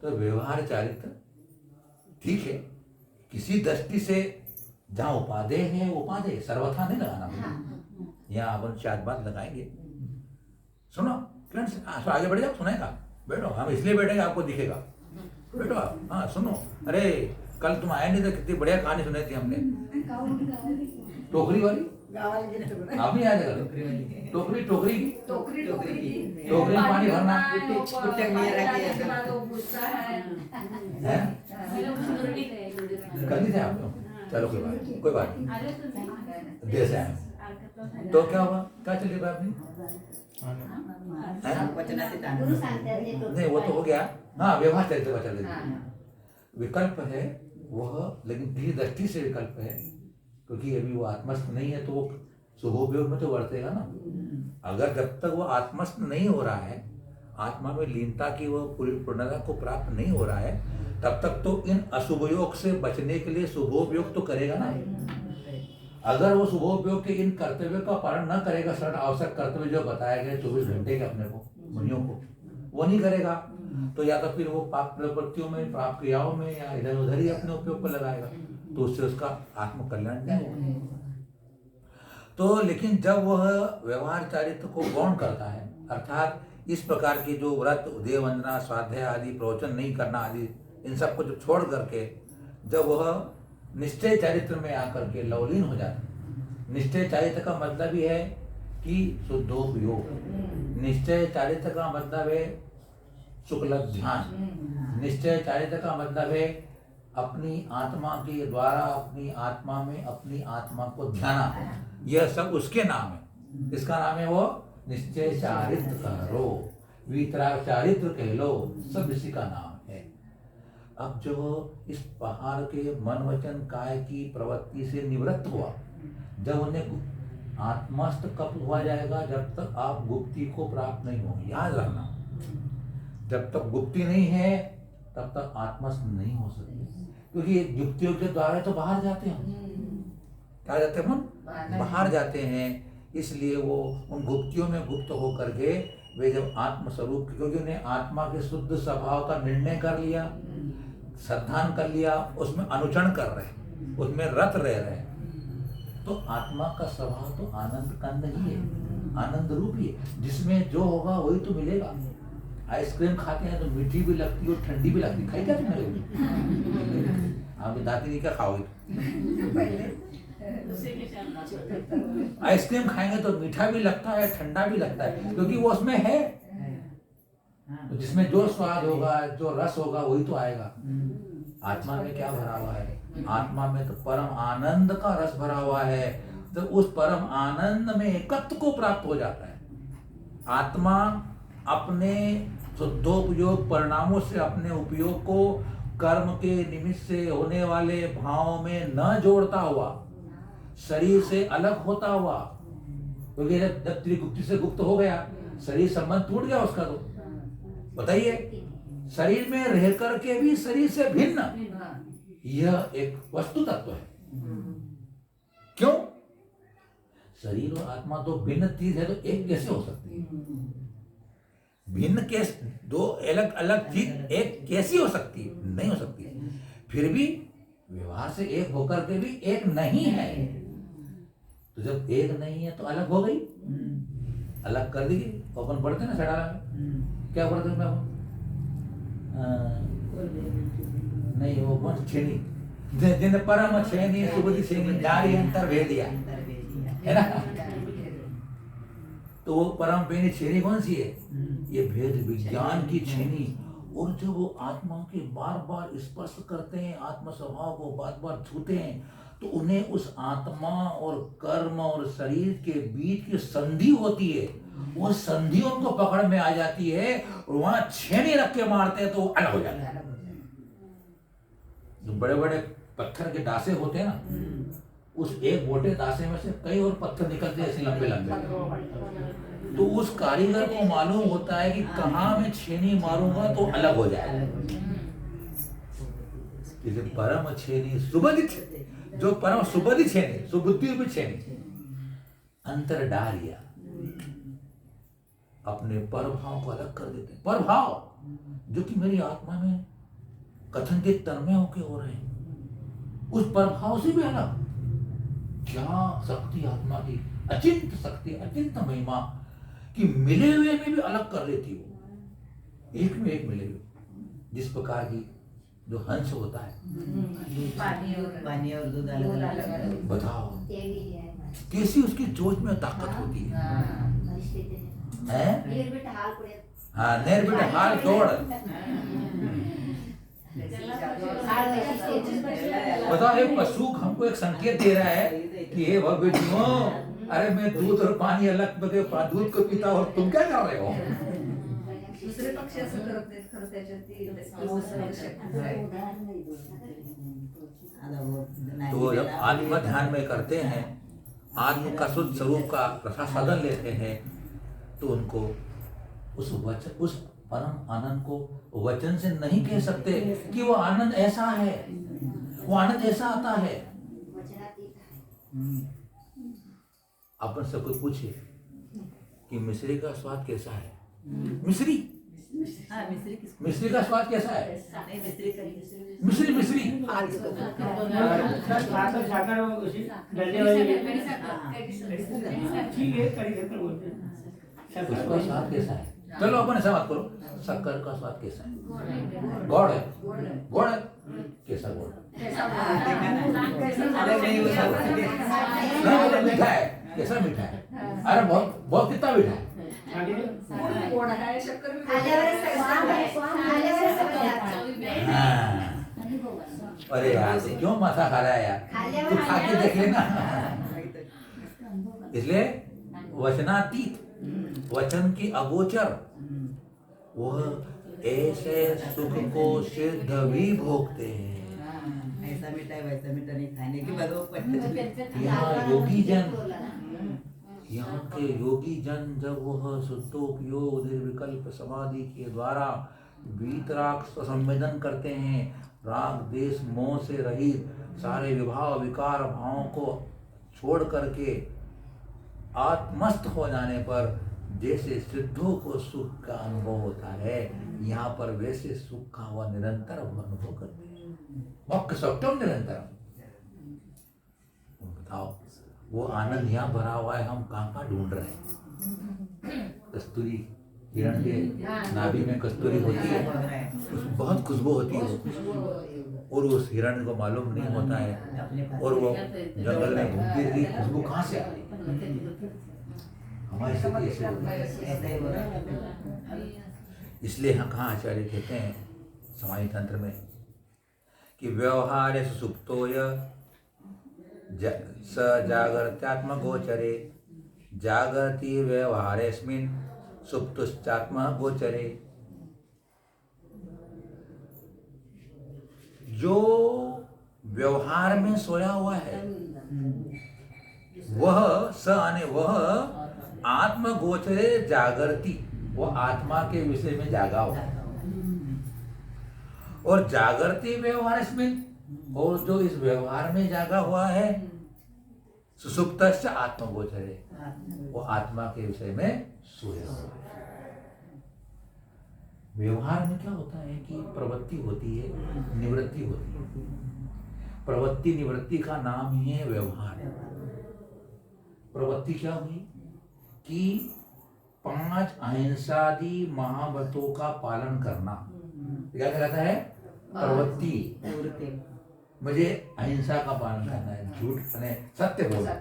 तो व्यवहार चारित्र ठीक है, किसी दृष्टि से जहाँ उपादेय है उपादेय, सर्वथा नहीं लगाना। यहाँ अपन चार बात लगाएंगे, सुनो फ्रेंड्स, आगे बढ़ जाओ, सुनेगा, बैठो, हम इसलिए बैठेंगे आपको दिखेगा, बैठो आप, हाँ सुनो। अरे कल तुम आए नहीं तो कितनी बढ़िया कहानी सुनाई थी हमने, टोकरी वाली, आप नहीं आए थे? टोकरी टोकरी की टोकरी में पानी भरना करनी थे आप लोग, चलो कोई बात नहीं, देश आए तो क्या हुआ, क्या चलिए बात नहीं, वो तो हो गया, हाँ व्यवहार चरित्र का चल रही, विकल्प है वह, लेकिन किसी दृष्टि से विकल्प है, क्योंकि अभी वो आत्मस्थ नहीं है तो वो शुभोपयोग में तो वर्तेगा ना। अगर जब तक वो आत्मस्थ नहीं हो रहा है, आत्मा में लीनता की वो पूरी पूर्णता को प्राप्त नहीं हो रहा है, तब तक तो इन अशुभयोग से बचने के लिए शुभोपयोग तो करेगा ना। अगर वो शुभोपयोग के इन कर्तव्यों का पालन न करेगा, षट आवश्यक कर्तव्य जो बताए गए 24 घंटे के अपने को मुनियों को, वो नहीं करेगा, तो या तो फिर वो पाप प्रवृत्तियों में, पाप क्रियाओं में, या इधर उधर ही अपने उपयोग पर लगाएगा, तो उससे उसका आत्मकल्याण नहीं होगा। तो लेकिन जब वह व्यवहार चारित्र को गौण करता है, अर्थात इस प्रकार की जो व्रत, देव वंदना, स्वाध्याय आदि, प्रवचन नहीं करना आदि, इन सब को जब छोड़ करके जब वह निश्चय चरित्र में आकर के लवलीन हो जाता है। निश्चय चरित्र का मतलब ही है कि शुद्धोपयोग, निश्चय चरित्र का मतलब है शुक्ल ध्यान, निश्चय चरित्र का मतलब है अपनी आत्मा के द्वारा अपनी आत्मा में अपनी आत्मा को ध्याना, यह सब उसके नाम है। इसका नाम है वो निश्चय चारित्र करो, वितराग चारित्र कह लो, सब इसी का नाम है। अब जो इस पहाड़ के मन वचन काय की प्रवृत्ति से निवृत्त हुआ, जब उन्हें आत्मस्थ कब हुआ जाएगा, जब तक आप गुप्ति को प्राप्त नहीं होंगे। याद रखना, जब तक गुप्ति नहीं है तब तक आत्मस्थ नहीं हो सकते, क्योंकि युक्तियों के द्वारा तो बाहर जाते हैं, क्या जाते हैं हम, बाहर जाते हैं। इसलिए वो उन गुप्तियों में गुप्त होकर के वे जब आत्मस्वरूप, क्योंकि उन्हें आत्मा के शुद्ध स्वभाव का निर्णय कर लिया, श्रद्धान कर लिया, उसमें अनुचरण कर रहे, उसमें रत रह रहे, तो आत्मा का स्वभाव तो आनंद कंद ही है, आनंद रूप ही है, जिसमें जो होगा वही तो मिलेगा। आइसक्रीम खाते हैं तो मीठी भी लगती है और ठंडी भी लगती है, खाई क्या तुमने? आप दाती नहीं क्या खाओगे? आइसक्रीम खाएंगे तो मीठा भी लगता है, ठंडा भी लगता है, क्योंकि वो उसमें है, तो जिसमें जो स्वाद होगा, जो रस होगा वही तो आएगा। आत्मा में क्या भरा हुआ है? आत्मा में तो परम आनंद का रस भरा हुआ है, तो उस परम आनंद में एकत्व को प्राप्त हो जाता है। आत्मा अपने शुद्धोपयोग परिणामों से अपने उपयोग को कर्म के निमित्त से होने वाले भावों में न जोड़ता हुआ, शरीर से अलग होता हुआ, क्योंकि जब त्रिगुप्ति से गुप्त हो गया, शरीर संबंध टूट गया उसका, तो बताइए, शरीर में रह करके भी शरीर से भिन्न, यह एक वस्तु तत्व है। क्यों? शरीर और आत्मा दो भिन्न चीज है, तो एक कैसे हो सकती है? भिन्न कैसे, दो अलग अलग चीज एक कैसी हो सकती है? नहीं हो सकती। फिर भी व्यवहार से एक होकर के भी एक नहीं है, तो जब एक नहीं है तो अलग हो गई, अलग कर दी गई। अपन पढ़ते ना सड़ाला में, क्या पढ़ते हैं अपन? नहीं, वो कौन छेनी, जिन परम छेनी सुबुद्धि छेनी जारी अंतर भेदिया, है ना? तो वो परम पेनी छेनी कौन सी है? ये भेद विज्ञान की छेनी, और जब वो आत्मा के बार बार स्पर्श करते हैं, आत्म स्वभाव को बार बार छूते हैं, तो उन्हें उस आत्मा और कर्म और शरीर के बीच की संधि होती है, वो संधि उनको पकड़ में आ जाती है और वहां छेनी रख के मारते हैं तो वो अलग हो जाता है। जो बड़े बड़े पत्थर के दासे होते हैं ना, उस एक मोटे दासे में से कई और पत्थर निकलते हैं ऐसे लंबे लंबे। तो उस कारीगर को मालूम होता है कि कहाँ मैं छेनी मारूंगा तो अलग हो जाएगा। इसे परम छेनी सुबोधित, जो परम सुबोधित छेनी, सुबुद्धि भी छेनी, अंतर डालिया अपने परभाव को अलग कर देते हैं। परभाव जो कि मेरी आत्मा में कथनचित तन्मय होके हो रहे हैं, उस प्रभाव से भी अलग। क्या शक्ति आत्मा की, अचिंत शक्ति, अचिंत महिमा कि मिले हुए में भी अलग कर लेती हो, एक में एक मिले हुए। जिस प्रकार की जो हंस होता है, पानी और दूध अलग, बताओ कैसी उसकी जोश में ताकत होती है। हाँ, निर्बिट हाल तोड़। बताओ, एक पशु हमको एक संकेत दे रहा है कि हे भगवतियों, अरे मैं दूध और पानी अलग करके दूध को पीता और तुम क्या कर रहे हो? दुसरे पक्षी असं करत नाहीत खरं त्याच्यात तो जब आत्म ध्यान में करते हैं, आत्म का शुद्ध स्वरूप का रसास्वादन लेते हैं, तो उनको उस वचन, उस परम आनंद को वचन से नहीं कह सकते कि वो आनंद ऐसा है, वो आनंद ऐसा आता है। अपन सबको पूछे कि मिश्री का स्वाद कैसा है? मिश्री मिश्री का स्वाद कैसा है? मिश्री मिश्री साखर डलने वाली ठीक है, कड़ी शक्कर बोलते हैं। उसका स्वाद कैसा है? चलो अपन ऐसा बात करो, शक्कर का स्वाद कैसा है? गुड़ है, गुड़ है, कैसा गुड़? मीठा है, कैसा मीठा है? अरे बहुत बहुत कितना मीठा है? अरे यार क्यों माथा खा रहा है यार, तू खा के देख लेना। इसलिए वचनातीत, वचन की अगोचर, वह ऐसे सुख को सिद्ध भी भोगते हैं। ऐसा मीठा है वैसा मीठा नहीं खाने की बदो यहाँ योगी जन, यहाँ के योगी जन जब वह शुद्धोपयोग निर्विकल्प समाधि के द्वारा वीतराग संवेदन करते हैं, राग देश मोह से रहित सारे विभाव विकार भावों को छोड़ करके आत्मस्थ हो जाने पर जैसे सिद्धों को सुख का अनुभव होता है, यहाँ पर वैसे सुख का वह निरंतर अनुभव करते हैं। मोक्ष सप्तम निरंतर। बताओ, वो आनंद यहाँ भरा हुआ है, हम कहाँ ढूंढ रहे हैं? कस्तूरी, हिरण के नाभि में कस्तूरी होती है, उसमें बहुत खुशबू होती है, और उस हिरण को मालूम नहीं होता है, और वो जंगल में घूमती रही, खुशबू कहाँ से आ रही? हमारे स्थिति ऐसे हो रहा है। इसलिए हम कहाँ आचार्य कहते हैं समाधि तंत्र में कि व्यवहार सुप्तोय स जागृत्यात्म गोचरे जागृति व्यवहारेस्मिन् सुप्तश्चात्म गोचरे। जो व्यवहार में सोया हुआ है वह स आने वह आत्म गोचरे जागृति, वो आत्मा के विषय में जागा हुआ, और जागृति व्यवहार इसमें, और जो इस व्यवहार में जागा हुआ है सुसुप्तश्च आत्मगोचरे, वो आत्मा के विषय में सोया हुआ है। व्यवहार में क्या होता है कि प्रवृत्ति होती है, निवृत्ति होती है। प्रवृत्ति निवृत्ति का नाम ही है व्यवहार। प्रवृत्ति क्या हुई कि 5 अहिंसादि महाव्रतों का पालन करना, क्या कहलाता है? प्रवृत्ति। मुझे अहिंसा का पालन करना है, झूठ सत्य बोलना,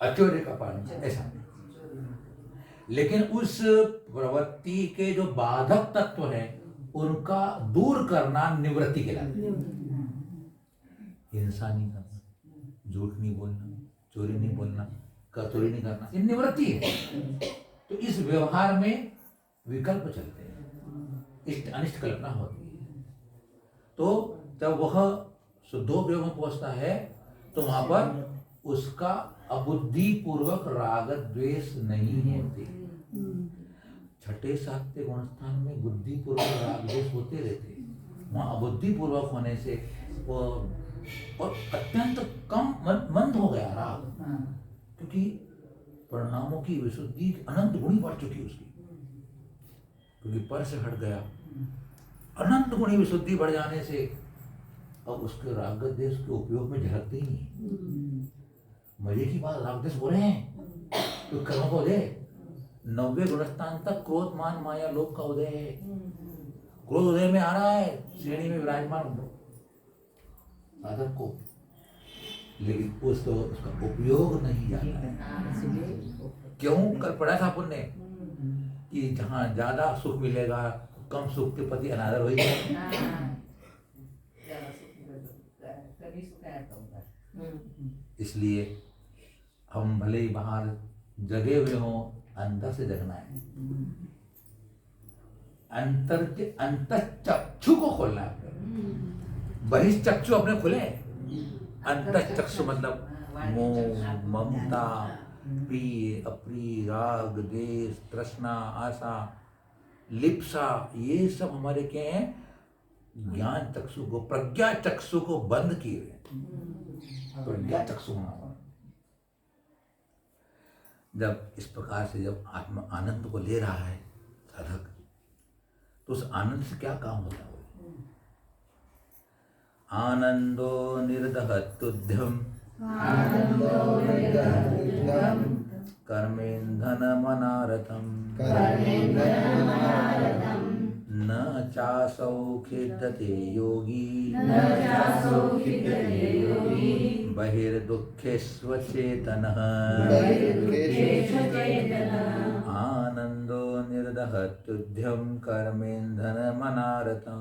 अचौर्य का पालन करना, ऐसा। लेकिन उस प्रवृत्ति के जो बाधक तत्व है उनका दूर करना निवृत्ति कहलाता है। हिंसा नहीं करना, झूठ नहीं बोलना, चोरी नहीं बोलना, चोरी नहीं करना, ये निवृत्ति है। तो इस व्यवहार में विकल्प चलते हैं, इष्ट अनिष्ट कल्पना होती है। तो जब वह शुद्धोपयोग में पहुंचता है तो वहां पर उसका अबुद्धि पूर्वक राग द्वेष नहीं होते। छठे सातवें गुणस्थान में बुद्धि पूर्वक राग द्वेष होते रहते, वहां अबुद्धि पूर्वक होने से वो और अत्यंत कम मंद हो गया राग, क्योंकि परिणामों की विशुद्धि अनंत गुणी बढ़ चुकी उसकी, क्योंकि पर से हट गया। अनंत गुणी विशुद्धि बढ़ जाने से अब उसके राग द्वेष के उपयोग में झलकते ही नहीं। मजे की बात, राग द्वेष हो रहे हैं तो कर्म को उदय 90 गुणस्थान तक क्रोध मान माया लोभ का उदय है। क्रोध उदय में आ रहा है, श्रेणी में विराजमान साधक को, लेकिन उसका उपयोग नहीं जाता है। क्यों? कल पढ़ा था अपन ने कि जहाँ ज्यादा सुख मिलेगा कम सुख के प्रति अनादर हो जाएगा। इसलिए हम भले ही बाहर जगे हुए हों, अंदर से जगना है, अंतर के अंतर चक्षु को खोलना है। बहिश्चक्षु अपने खुले, अंतर चक्षु मतलब मोह ममता प्रिय अप्रिय राग द्वेष तृष्णा आशा लिप्सा, ये सब हमारे क्या है? ज्ञान चक्षु को, प्रज्ञा चक्षु को बंद किए हुए। प्रज्ञा चक्षु होना, जब इस प्रकार से जब आत्मा आनंद को ले रहा है साधक, तो उस आनंद से क्या काम होता है? आनंदो निर्दहतुध्यम कर्मेन्धनमनारतं न चासौ खिद्यते योगी बहिर्दुःखेष्वचेतनः। आनंदो निर्दहतुध्यम कर्मेन्धनमनारतं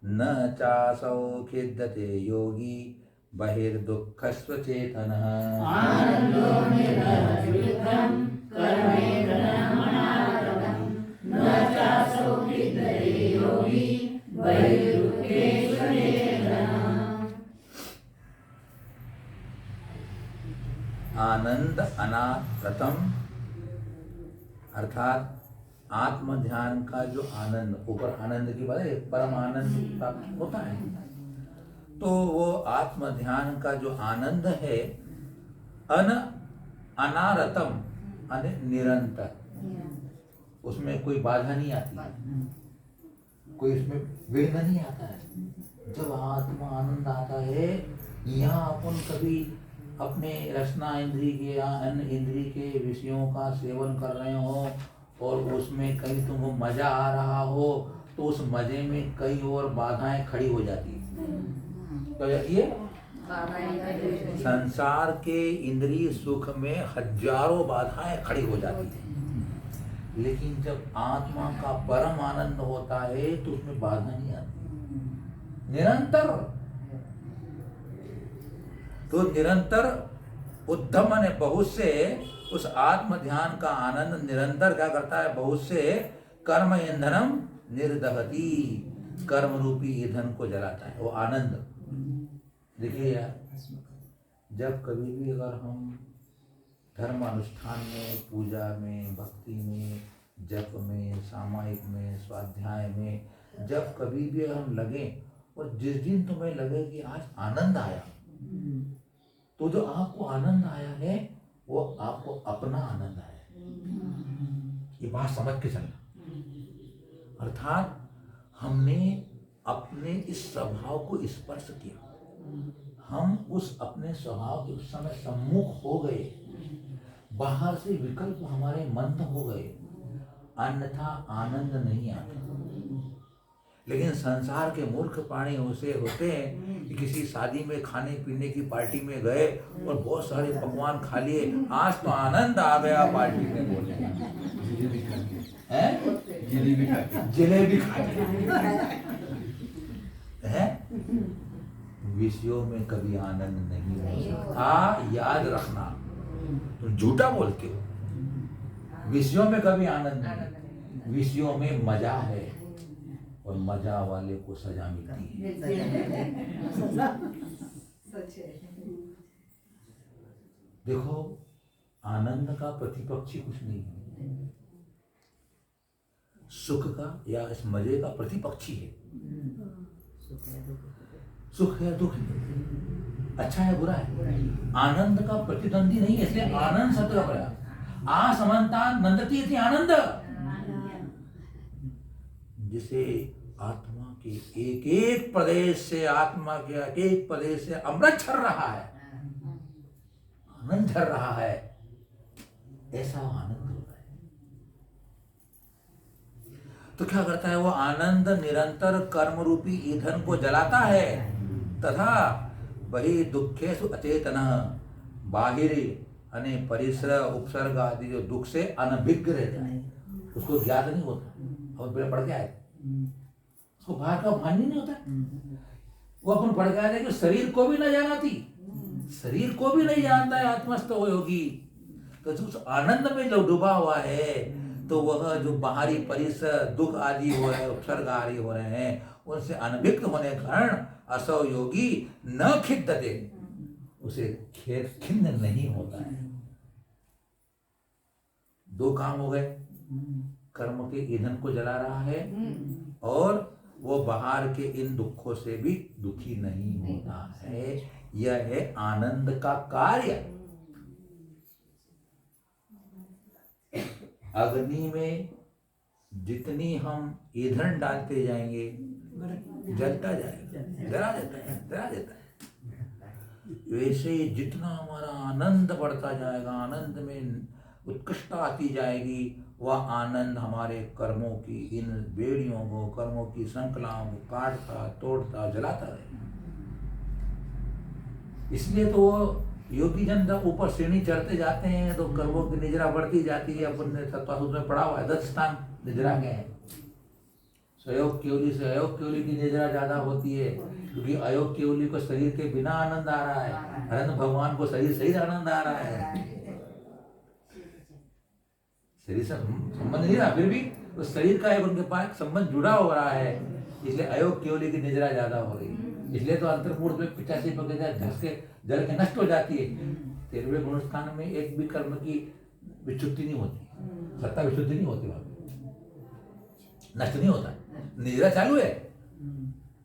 न चासौ खिद्यते योगी बहिर्दुःखस्वचेतनः। आनंद अनारतम अर्थात आत्म ध्यान का जो आनंद, ऊपर आनंद की बात है, परम आनंद प्राप्त होता है, तो वो आत्म ध्यान का जो आनंद है अनारतम यानी निरंतर, उसमें कोई बाधा नहीं आती, कोई उसमें विघ्न नहीं आता है। जब आत्मा आनंद आता है, यहाँ अपन कभी अपने रसना इंद्री के या अन्य इंद्री के विषयों का सेवन कर रहे हो और उसमें कहीं तुमको मजा आ रहा हो, तो उस मजे में कई और बाधाएं खड़ी हो जाती है। तो ये संसार के इंद्रिय सुख में हजारों बाधाएं खड़ी हो जाती हैं, लेकिन जब आत्मा का परम आनंद होता है तो उसमें बाधा नहीं आती, निरंतर। तो निरंतर उद्धम ने बहुत से उस आत्म ध्यान का आनंद निरंतर क्या करता है? बहुत से कर्म ईंधनम निर्दहती, कर्म रूपी ईंधन को जलाता है वो आनंद। देखिए यार, जब कभी भी अगर हम धर्म अनुष्ठान में, पूजा में, भक्ति में, जप में, सामायिक में, स्वाध्याय में, जब कभी भी हम लगे और जिस दिन तुम्हें लगे कि आज आनंद आया, तो जो आपको आनंद आया है वो आपको अपना आनंद आया है। ये बात समझ के चलना। अर्थात हमने अपने इस स्वभाव को स्पर्श किया, हम उस अपने स्वभाव के उस समय सम्मुख हो गए, बाहर से विकल्प हमारे मंद हो गए, अन्यथा आनंद नहीं आता। लेकिन संसार के मूर्ख प्राणी उसे होते हैं कि किसी शादी में खाने पीने की पार्टी में गए और बहुत सारे पकवान खा लिए, आज तो आनंद आ गया पार्टी में, बोले जलेबी खाते हैं। विषयों में कभी आनंद नहीं हो सकता, याद रखना। तुम झूठा बोलते हो, विषयों में कभी आनंद नहीं, विषयों में मजा है और मजा वाले को सजा मिलती है। देखो, आनंद का प्रतिपक्षी कुछ नहीं है, सुख का या इस मजे का प्रतिपक्षी है। सुख है दुख है, अच्छा है बुरा है, आनंद का प्रतिद्वंदी नहीं है। इसलिए आनंद शब्द का प्रयोग, आसमंता नंदती थी आनंद, जिसे आत्मा के एक एक प्रदेश से, आत्मा के एक एक प्रदेश से अमृत झर रहा है, आनंद झर रहा है, ऐसा आनंद होता है। तो क्या करता है वो आनंद? निरंतर कर्म रूपी ईंधन को जलाता है तथा वही दुखेषु अचेतन बाहिर अने परिसर उपसर्ग आदि जो दुख से अनभिज्ञ रहता है, उसको ज्ञात नहीं होता। और पढ़ के आए उसको बाहर का भान नहीं होता। वो अपन पढ़ के आए कि शरीर को भी न जानाती, शरीर को भी नहीं जानता है आत्मस्थ हो योगी। तो जो उस आनंद में जो डूबा हुआ है, तो वह जो बाहरी परिसर दुख आदि हो रहे हैं, उपसर्ग आदि हो रहे हैं, उनसे अनभिज्ञ होने के कारण असौ योगी न खिद्यते, उसे खिन्न नहीं होता है। दो काम हो गए, कर्म के ईंधन को जला रहा है और वो बाहर के इन दुखों से भी दुखी नहीं होता है। यह है आनंद का कार्य। अग्नि में जितनी हम ईंधन डालते जाएंगे जलता जाएगा, जला देता है। वैसे ही जितना हमारा आनंद बढ़ता जाएगा, आनंद में उत्कृष्टता आती जाएगी, वह आनंद हमारे कर्मों की इन बेड़ियों को, कर्मों की श्रृंखलाओं को काटता तोड़ता जलाता रहेगा। इसलिए तो वो योगी जन जब ऊपर सीढ़ी चढ़ते जाते हैं तो कर्मों की निजरा बढ़ती जाती है। अपन ने तत्वसूत्र में पढ़ा हुआ है 10 स्थान निजरा के हैं। सहयोग केवली से अयोग केवली की निजरा ज्यादा होती है, क्योंकि अयोग केवली को शरीर के बिना आनंद आ रहा है, अनंत भगवान को शरीर सहित आनंद आ रहा है। शरीर से संबंध नहीं रहा, फिर भी तो शरीर का एक उनके पास संबंध जुड़ा हो रहा है, इसलिए अयोग केवली की निजरा ज्यादा हो रही है। इसलिए तो अंतर्मूर्त में 85 पकड़ धसके जल के नष्ट हो जाती है। 13वें गुणस्थान में एक भी कर्म की विच्युति नहीं होती, सत्ता विशुद्धि नहीं होती, वहां नष्ट नहीं होता, निजरा चालू है,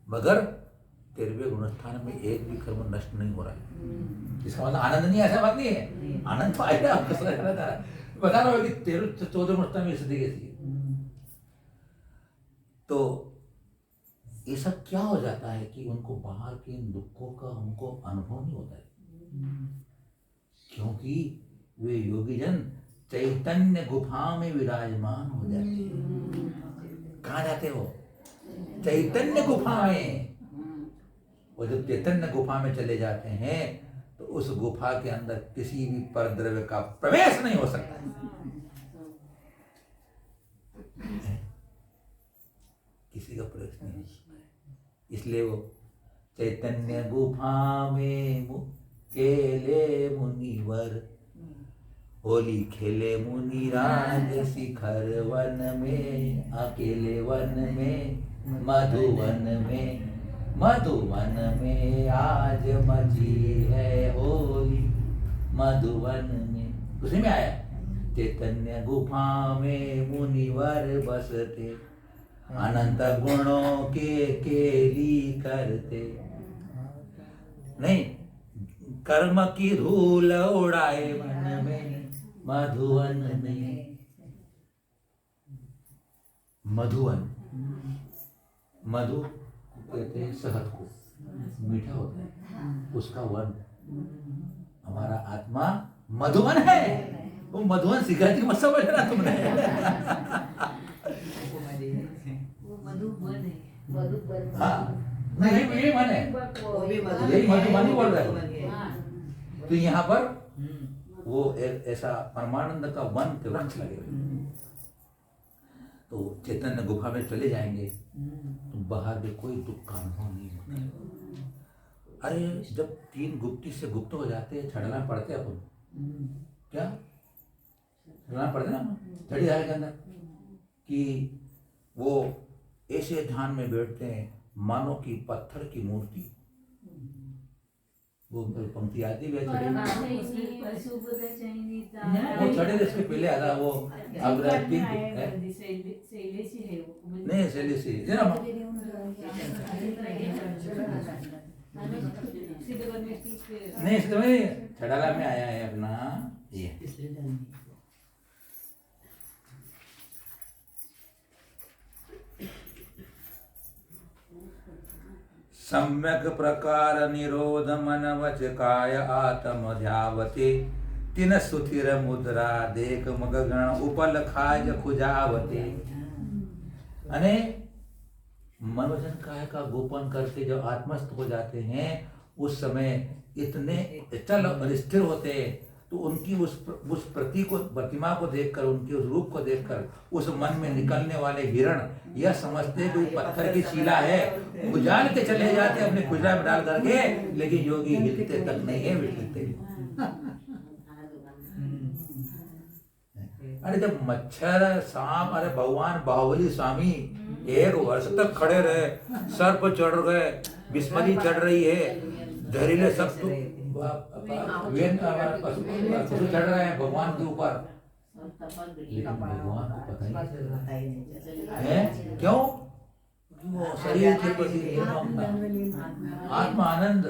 मगर 13वें गुणस्थान में एक भी कर्म नष्ट नहीं हो रहा है। इसका मतलब आनंद नहीं, ऐसा बात नहीं है, आनंद पाएगा। बता रहा हूँ कि 13-14 गुणस्थान में स्थिति कैसी है। तो ये सब क्या हो जाता है कि उनको बाहर के इन दुखों का उनको अनुभव नहीं होता है, क्योंकि वे योगी जन चैतन्य गुफा में विराजमान हो जाते हैं। कहाँ जाते हो? चैतन्य गुफा में। वो जब चैतन्य गुफा में चले जाते हैं तो उस गुफा के अंदर किसी भी परद्रव्य का प्रवेश नहीं हो सकता। किसी का प्रवेश नहीं हो सकता है। इसलिए वो चैतन्य गुफा में केले मुनिवर, होली खेले मुनिराज शिखर वन में, अकेले वन में मधुवन में, मधुवन में आज मची है होली, मधुवन में। उसी में आया चैतन्य गुफा में मुनिवर बसते, अनंत गुणों के केली करते। नहीं, कर्म की धूल उड़ाए मन में, मधुवन में। मधुवन, मधु कहते हैं शहद को, मीठा होता है, उसका वन। हमारा आत्मा मधुवन है। वो मधुवन सिगरेट की मत समझ रहा तुमने। हाँ, नहीं ये मन है, यही मधुबनी बोल रहे हो। तो यहाँ पर वो ऐसा परमानंद का वन के वृक्ष लगे हुए। तो चैतन्य गुफा में चले जाएंगे तो बाहर भी कोई दुख का अनुभव नहीं होता। अरे जब 3 गुप्ती से गुप्त हो जाते हैं, छड़ना पड़ते अपन, क्या छड़ना पड़ते ना छड़ी धारे के अंदर, कि वो ऐसे ध्यान में बैठते हैं मानो की पत्थर की मूर्ति। वो पंक्ति आती है छड़ी, वो छड़े इसके पहले आता वो अग्रती नहीं शैली से जरा नहीं इसमें छड़ाला में आया है अपना ये। सम्यक प्रकार निरोध मन वच काय आत्म ध्यावते तिन सुथिर मुद्रा देख मगगण उपल खाज खुजावते। अने मन वचन काय का गोपन करके जब आत्मस्थ हो जाते हैं उस समय इतने चल और स्थिर होते हैं, तो उनकी उस प्रति को प्रतिमा को देखकर, उनके उस रूप को देखकर उस मन में निकलने वाले हिरण यह समझते कि पत्थर की शिला है, उजाड़ के चले जाते अपने खुजरा में डाल करके, लेकिन योगी हिलते तक नहीं है विचलते। अरे जब मच्छर सांप, अरे भगवान बाहुबली स्वामी 1 वर्ष तक खड़े रहे, सर पर चढ़ गए, बिस्मरी चढ़ रही है, जहरीले सब पशु चढ़ रहे हैं भगवान के ऊपर, लेकिन भगवान को पता ही नहीं है। क्यों? वो शरीर के प्रति आत्मा आनंद